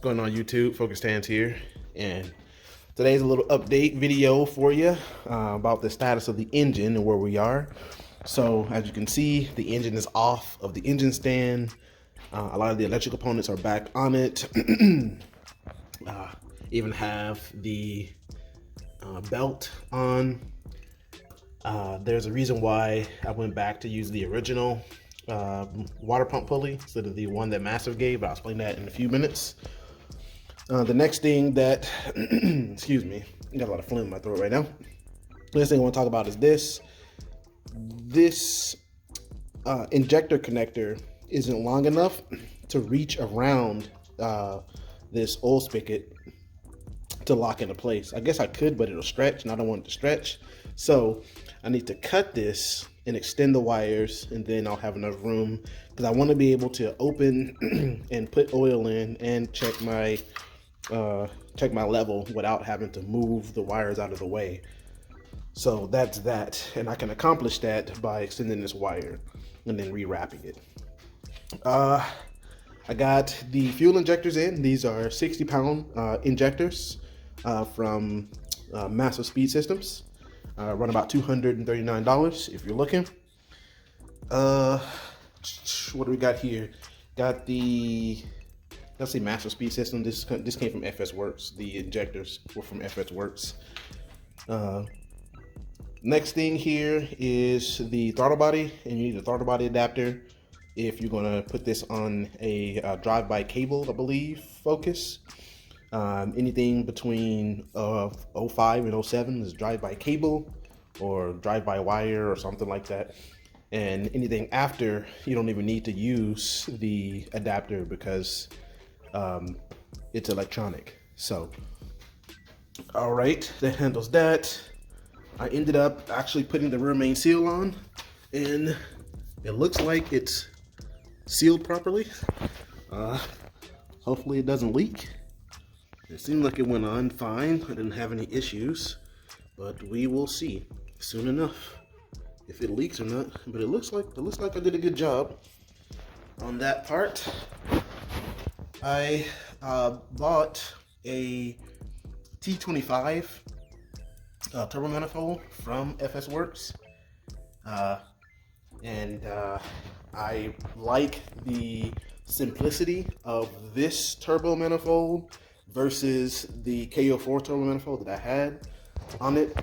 going on YouTube? Focused Hands here, and today's a little update video for you about the status of the engine and where we are. So as you can see, the engine is off of the engine stand. A lot of the electrical components are back on it. Even have the belt on. There's a reason why I went back to use the original water pump pulley instead of the one that Massive gave, but I'll explain that in a few minutes. The next thing that, excuse me, I got a lot of phlegm in my throat right now. The next thing I want to talk about is this. This injector connector isn't long enough to reach around this oil spigot to lock into place. I guess I could, but it'll stretch, and I don't want it to stretch. So I need to cut this and extend the wires, and then I'll have enough room, because I want to be able to open and put oil in and check my level without having to move the wires out of the way. So that's that, and I can accomplish that by extending this wire and then rewrapping it. I got the fuel injectors in. These are 60-pound injectors from Massive Speed Systems. Run about $239 if you're looking. What do we got here? Got the, let's see, Massive Speed System. This came from FS Works. The injectors were from FS Works. Next thing here is the throttle body, and you need a throttle body adapter if you're gonna put this on a drive-by cable, I believe, focus. Anything between 05 and 07 is drive-by cable or drive-by wire or something like that. And anything after, you don't even need to use the adapter because it's electronic. So, all right, that handles that. I ended up actually putting the rear main seal on, and it looks like it's sealed properly. Hopefully it doesn't leak. It seemed like it went on fine. I didn't have any issues, but we will see soon enough if it leaks or not. But it looks like I did a good job on that part. I bought a T25 turbo manifold from FS Works, and I like the simplicity of this turbo manifold versus the KO4 turbo manifold that I had on it.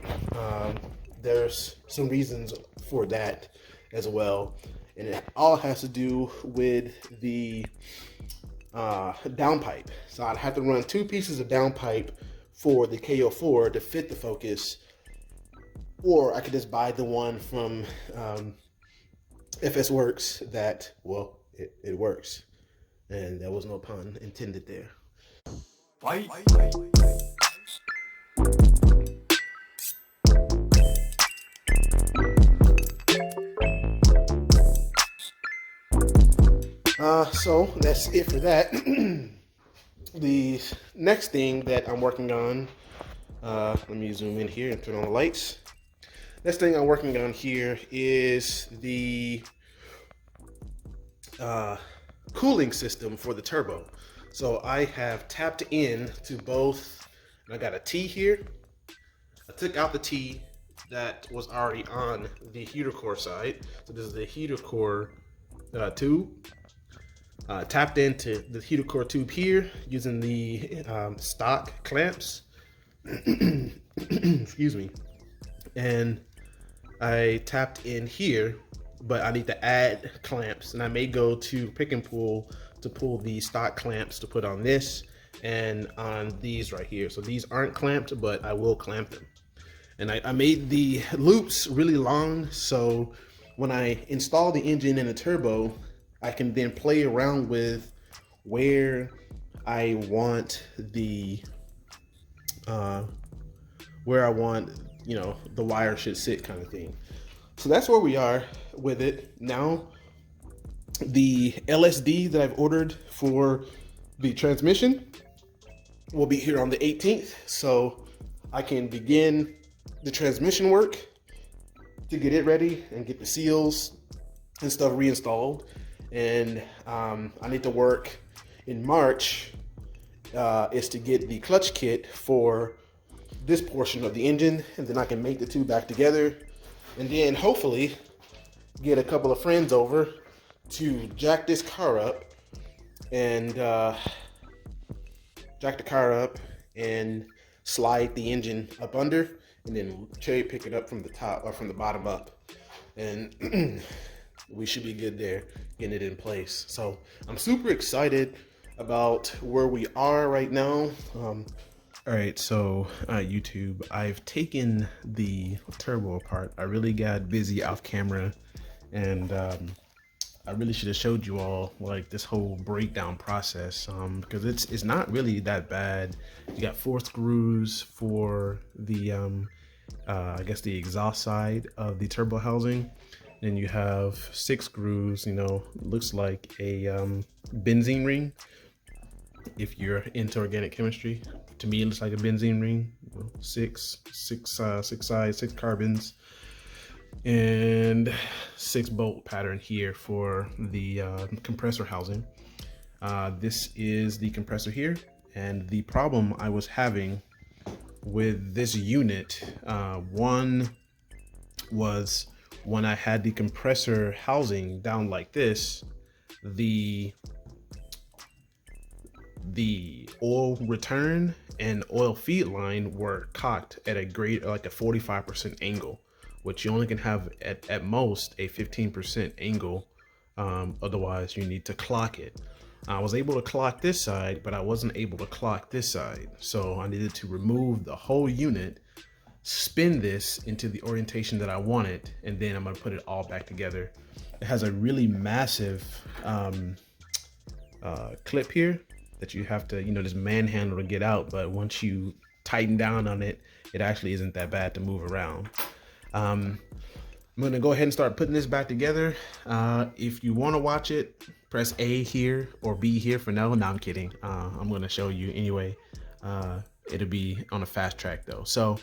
There's some reasons for that as well, and it all has to do with the downpipe. So I'd have to run two pieces of downpipe for the KO4 to fit the Focus, or I could just buy the one from FS Works that, well, it works, and there was no pun intended there. So that's it for that. The next thing that I'm working on, let me zoom in here and turn on the lights. Next thing I'm working on here is the cooling system for the turbo. So I have tapped in to both, and I got a T here. I took out the T that was already on the heater core side. So this is the heater core tube. Tapped into the heater core tube here using the stock clamps. Excuse me. And I tapped in here, but I need to add clamps, and I may go to pick and pull to pull the stock clamps to put on this and on these right here. So these aren't clamped, but I will clamp them. And I made the loops really long, so when I install the engine and the turbo, I can then play around with where I want the the wire should sit, kind of thing. So that's where we are with it now. The LSD that I've ordered for the transmission will be here on the 18th, so I can begin the transmission work to get it ready and get the seals and stuff reinstalled. And I need to work in March is to get the clutch kit for this portion of the engine, and then I can make the two back together, and then hopefully get a couple of friends over to jack this car up and jack the car up and slide the engine up under, and then cherry pick it up from the top or from the bottom up, and we should be good there, getting it in place. So I'm super excited about where we are right now. All right, so YouTube, I've taken the turbo apart. I really got busy off camera, and I really should have showed you all like this whole breakdown process, because it's not really that bad. You got 4 screws for the I guess the exhaust side of the turbo housing. Then you have 6 screws, you know, looks like a benzene ring. If you're into organic chemistry, to me it looks like a benzene ring. You know, six sides, 6 carbons, and 6 bolt pattern here for the compressor housing. This is the compressor here, and the problem I was having with this unit, one was when I had the compressor housing down like this, the oil return and oil feed line were cocked at a great, like a 45% angle, which you only can have at most a 15% angle. Otherwise you need to clock it. I was able to clock this side, but I wasn't able to clock this side. So I needed to remove the whole unit, spin this into the orientation that I wanted, and then I'm gonna put it all back together. It has a really massive clip here that you have to, you know, just manhandle to get out. But once you tighten down on it, it actually isn't that bad to move around. I'm gonna go ahead and start putting this back together. If you wanna watch it, press A here or B here for no. No, I'm kidding. I'm gonna show you anyway. It'll be on a fast track though. So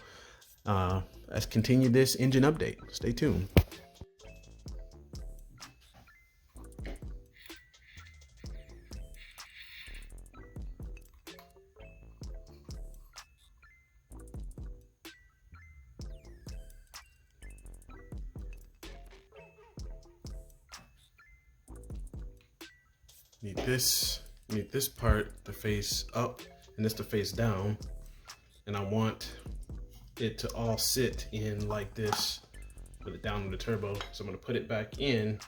let's continue this engine update. Stay tuned. Need this part to face up and this to face down, and I want it to all sit in like this with it down in the turbo. So I'm going to put it back in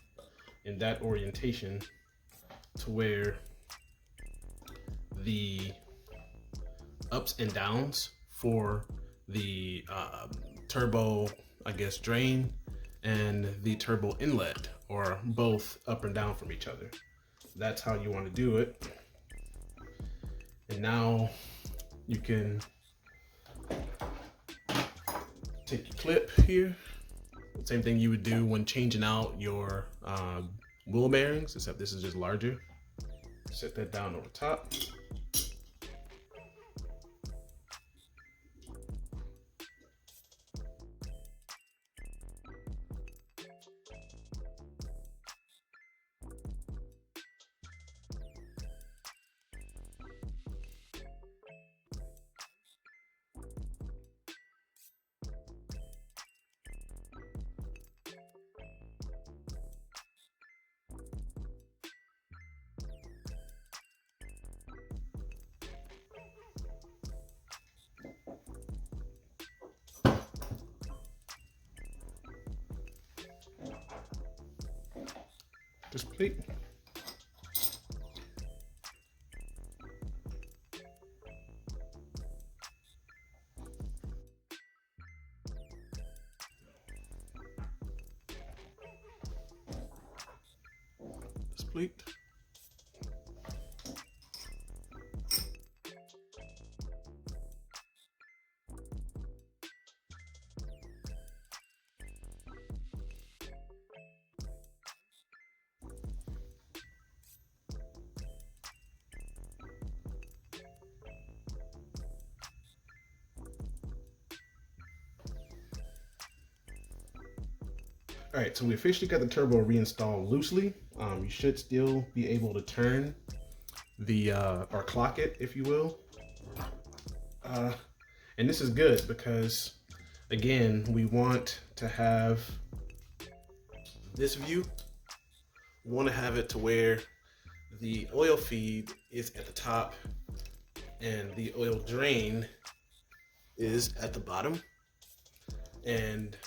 that orientation to where the ups and downs for the turbo, I guess, drain and the turbo inlet are both up and down from each other. That's how you want to do it. And now you can take your clip here. Same thing you would do when changing out your wheel bearings, except this is just larger. Set that down over top. Display. Display. All right, so we officially got the turbo reinstalled loosely. You should still be able to turn the or clock it, if you will. And this is good because, again, we want to have this view. We want to have it to where the oil feed is at the top and the oil drain is at the bottom. And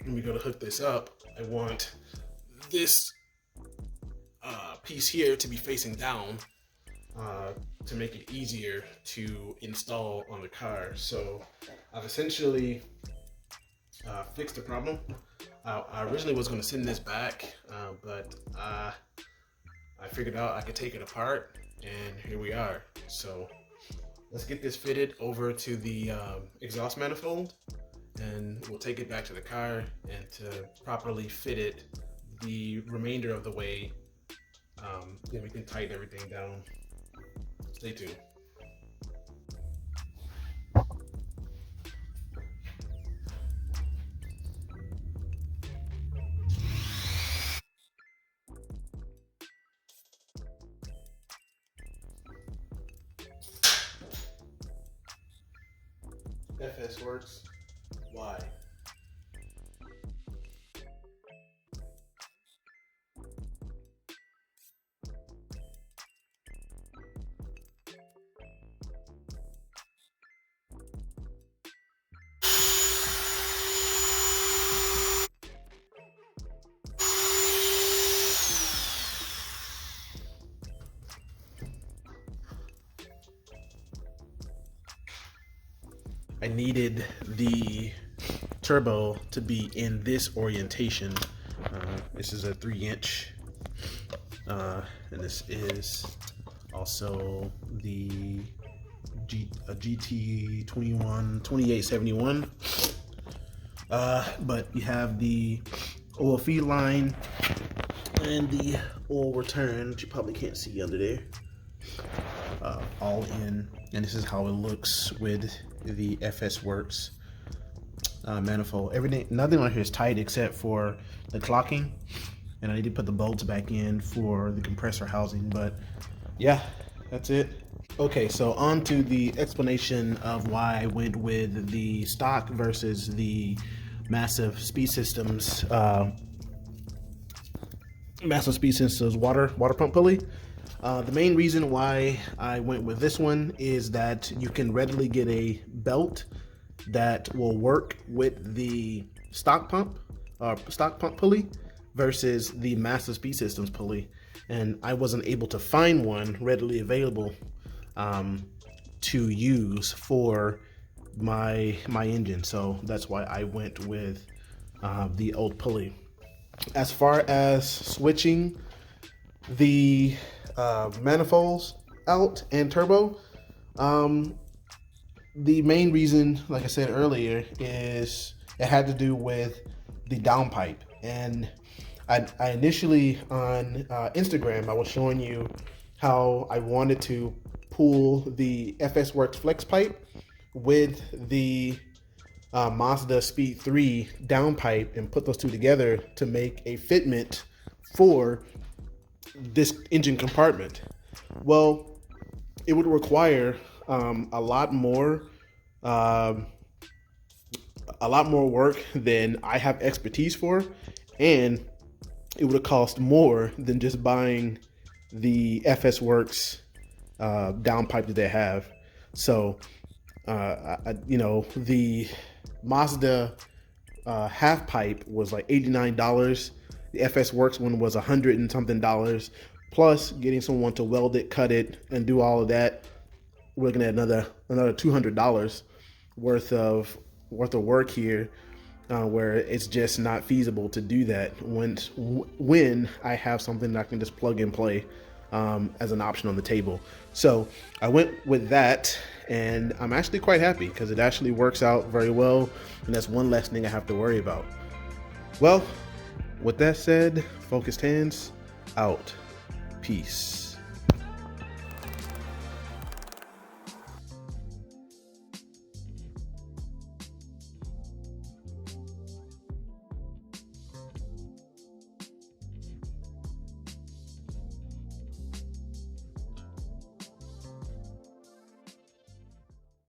when we go to hook this up, I want this piece here to be facing down to make it easier to install on the car. So I've essentially fixed the problem. I originally was going to send this back, but I figured out I could take it apart, and here we are. So let's get this fitted over to the exhaust manifold, and we'll take it back to the car and to properly fit it the remainder of the way. Then we can tighten everything down. Stay tuned. FS works. Why? I needed the turbo to be in this orientation. This is a 3-inch, and this is also the GT 2871. But you have the oil feed line and the oil return, which you probably can't see under there, all in. And this is how it looks with the FS Works manifold. Everything, nothing on here is tight except for the clocking, and I need to put the bolts back in for the compressor housing. But yeah, that's it. Okay, so on to the explanation of why I went with the stock versus the Massive Speed Systems water pump pulley. The main reason why I went with this one is that you can readily get a belt that will work with the stock pump pulley versus the Massive Speed Systems pulley, and I wasn't able to find one readily available to use for my engine, so that's why I went with the old pulley. As far as switching the manifolds out and turbo, the main reason, like I said earlier, is it had to do with the downpipe. And I initially on Instagram, I was showing you how I wanted to pull the FS Works flex pipe with the Mazda Speed 3 downpipe and put those two together to make a fitment for this engine compartment. Well, it would require a lot more work than I have expertise for, and it would have cost more than just buying the FS Works downpipe that they have. So the Mazda half pipe was like $89. The FS Works one was $100 and something, plus getting someone to weld it, cut it, and do all of that. We're looking at another $200 worth of work here, where it's just not feasible to do that when I have something that I can just plug and play as an option on the table. So I went with that, and I'm actually quite happy because it actually works out very well, and that's one less thing I have to worry about. Well, with that said, focused hands out. Peace.